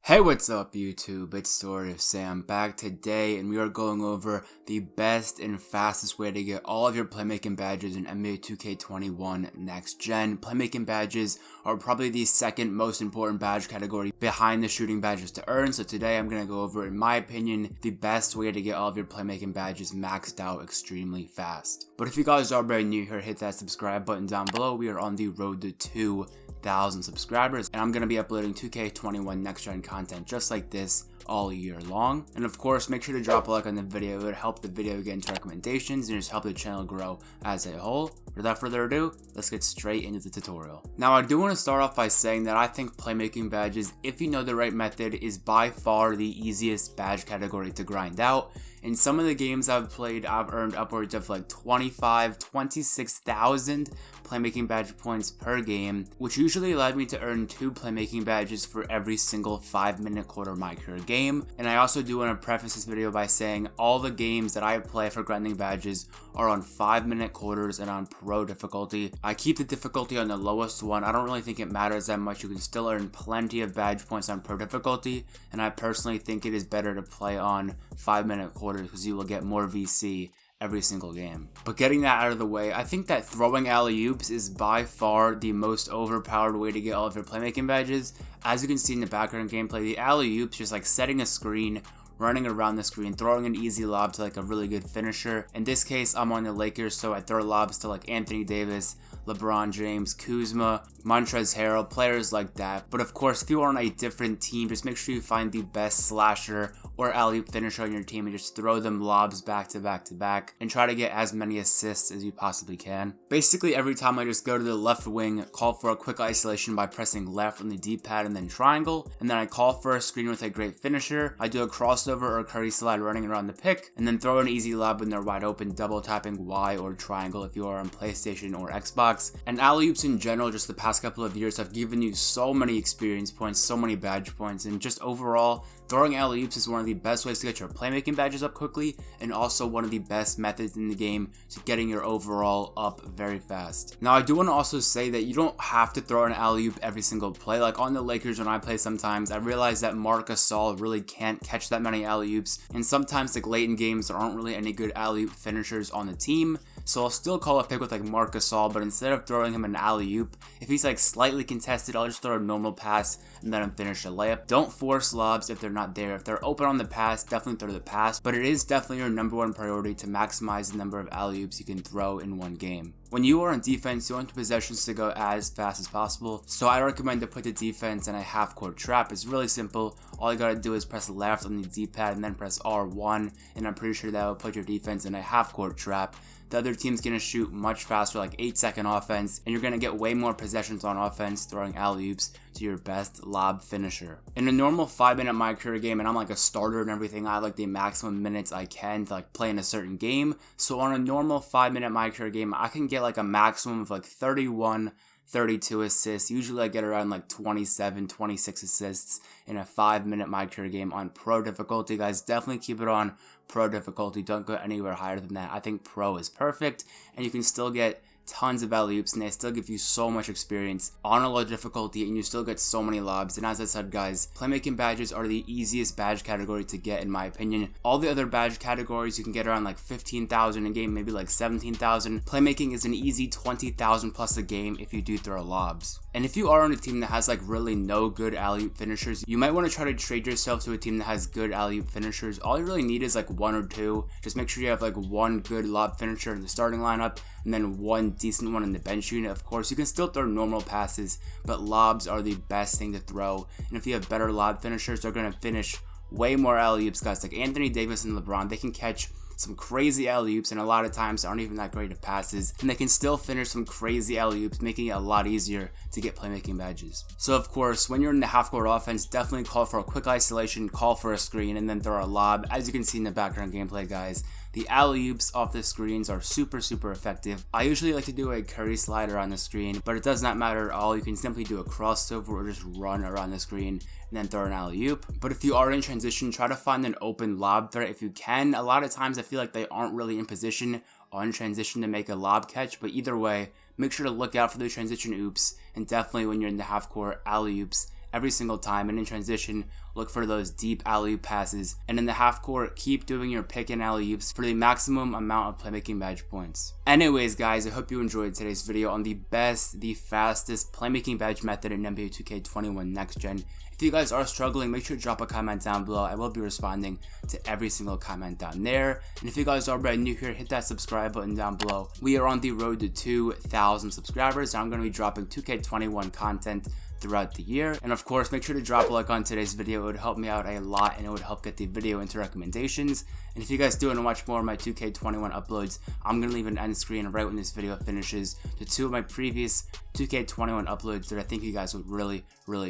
Hey, what's up YouTube? It's sort of Sam back today, and we are going over the best and fastest way to get all of your playmaking badges in NBA 2K21 Next Gen. Playmaking badges are probably the second most important badge category behind the shooting badges to earn, so today I'm going to go over, in my opinion, the best way to get all of your playmaking badges maxed out extremely fast. But if you guys are brand new here, hit that subscribe button down below. We are on the road to 2,000 subscribers, and I'm going to be uploading 2K21 Next Gen content just like this all year long. And of course, make sure to drop a like on the video. It would help the video get into recommendations and just help the channel grow as a whole. Without further ado, let's get straight into the tutorial. Now, I do want to start off by saying that I think playmaking badges, if you know the right method, is by far the easiest badge category to grind out. In some of the games I've played, I've earned upwards of like 26,000 playmaking badge points per game, which usually allowed me to earn 2 playmaking badges for every single 5-minute quarter micro game. And I also do want to preface this video by saying all the games that I play for grinding badges are on 5-minute quarters and on pro difficulty. I keep the difficulty on the lowest one. I don't really think it matters that much. You can still earn plenty of badge points on pro difficulty, and I personally think it is better to play on 5-minute quarters because you will get more VC every single game. But getting that out of the way, I think that throwing alley-oops is by far the most overpowered way to get all of your playmaking badges. As you can see in the background gameplay, the alley-oops just like setting a screen, running around the screen, throwing an easy lob to like a really good finisher. In this case, I'm on the Lakers, so I throw lobs to like Anthony Davis, LeBron James, Kuzma, Montrezl Harrell, players like that. But of course, if you are on a different team, just make sure you find the best slasher or alley-oop finisher on your team and just throw them lobs back to back to back and try to get as many assists as you possibly can. Basically, every time I just go to the left wing, call for a quick isolation by pressing left on the D-pad and then triangle, and then I call for a screen with a great finisher. I do a crossover or a curry slide running around the pick, and then throw an easy lob when they're wide open, double tapping Y or triangle if you are on PlayStation or Xbox. And alley-oops in general, just the past couple of years, have given you so many experience points, so many badge points, and just overall, throwing alley-oops is one of the best ways to get your playmaking badges up quickly, and also one of the best methods in the game to getting your overall up very fast. Now, I do want to also say that you don't have to throw an alley-oop every single play. Like on the Lakers when I play sometimes, I realize that Marc Gasol really can't catch that many alley-oops, and sometimes like late in games there aren't really any good alley-oop finishers on the team. So I'll still call a pick with like Marc Gasol, but instead of throwing him an alley-oop, if he's like slightly contested, I'll just throw a normal pass and let him finish a layup. Don't force lobs if they're not there. If they're open on the pass, definitely throw the pass, but it is definitely your #1 priority to maximize the number of alley-oops you can throw in one game. When you are on defense, you want the possessions to go as fast as possible, so I recommend to put the defense in a half-court trap. It's really simple. All you gotta do is press left on the D-pad and then press R1, and I'm pretty sure that will put your defense in a half-court trap. The other team's going to shoot much faster, like 8-second offense, and you're going to get way more possessions on offense throwing alley-oops to your best lob finisher. In a normal 5-minute My Career game, and I'm like a starter and everything, I have like the maximum minutes I can to like play in a certain game. So on a normal 5-minute My Career game, I can get like a maximum of like 32 assists. Usually I get around like 27, 26 assists in a 5-minute My Career game on pro difficulty. Guys, definitely keep it on pro difficulty. Don't go anywhere higher than that. I think pro is perfect, and you can still get tons of alley-oops, and they still give you so much experience on a low difficulty, and you still get so many lobs. And as I said, guys, playmaking badges are the easiest badge category to get, in my opinion. All the other badge categories you can get around like 15,000 a game, maybe like 17,000. Playmaking is an easy 20,000 plus a game if you do throw lobs. And if you are on a team that has like really no good alley-oop finishers, you might want to try to trade yourself to a team that has good alley-oop finishers. All you really need is like 1 or 2. Just make sure you have like 1 good lob finisher in the starting lineup, and then 1 decent one in the bench unit. Of course, you can still throw normal passes, but lobs are the best thing to throw. And if you have better lob finishers, they're going to finish way more alley-oops. Guys like Anthony Davis and LeBron, they can catch some crazy alley-oops, and a lot of times aren't even that great at passes, and they can still finish some crazy alley-oops, making it a lot easier to get playmaking badges. So of course, when you're in the half-court offense, definitely call for a quick isolation, call for a screen, and then throw a lob. As you can see in the background gameplay, guys, the alley-oops off the screens are super effective. I usually like to do a curry slide around the screen, but it does not matter at all. You can simply do a crossover or just run around the screen and then throw an alley-oop. But if you are in transition, try to find an open lob threat if you can. A lot of times I feel like they aren't really in position on transition to make a lob catch, but either way, make sure to look out for the transition oops, and definitely when you're in the half court, alley-oops every single time, and in transition, look for those deep alley-oop passes, and in the half court, keep doing your pick and alley-oops for the maximum amount of playmaking badge points. Anyways guys, I hope you enjoyed today's video on the best, the fastest playmaking badge method in NBA 2K21 Next Gen. If you guys are struggling, make sure to drop a comment down below. I will be responding to every single comment down there. And if you guys are brand new here, hit that subscribe button down below. We are on the road to 2,000 subscribers, and I'm going to be dropping 2K21 content throughout the year. And of course, make sure to drop a like on today's video. It would help me out a lot, and it would help get the video into recommendations. And if you guys do want to watch more of my 2K21 uploads, I'm going to leave an end screen right when this video finishes to 2 of my previous 2K21 uploads that I think you guys would really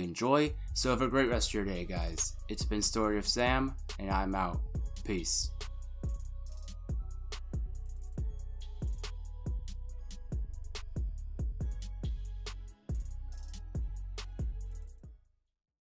enjoy. So have a great rest of your day, guys. It's been Story of Sam, and I'm out. Peace.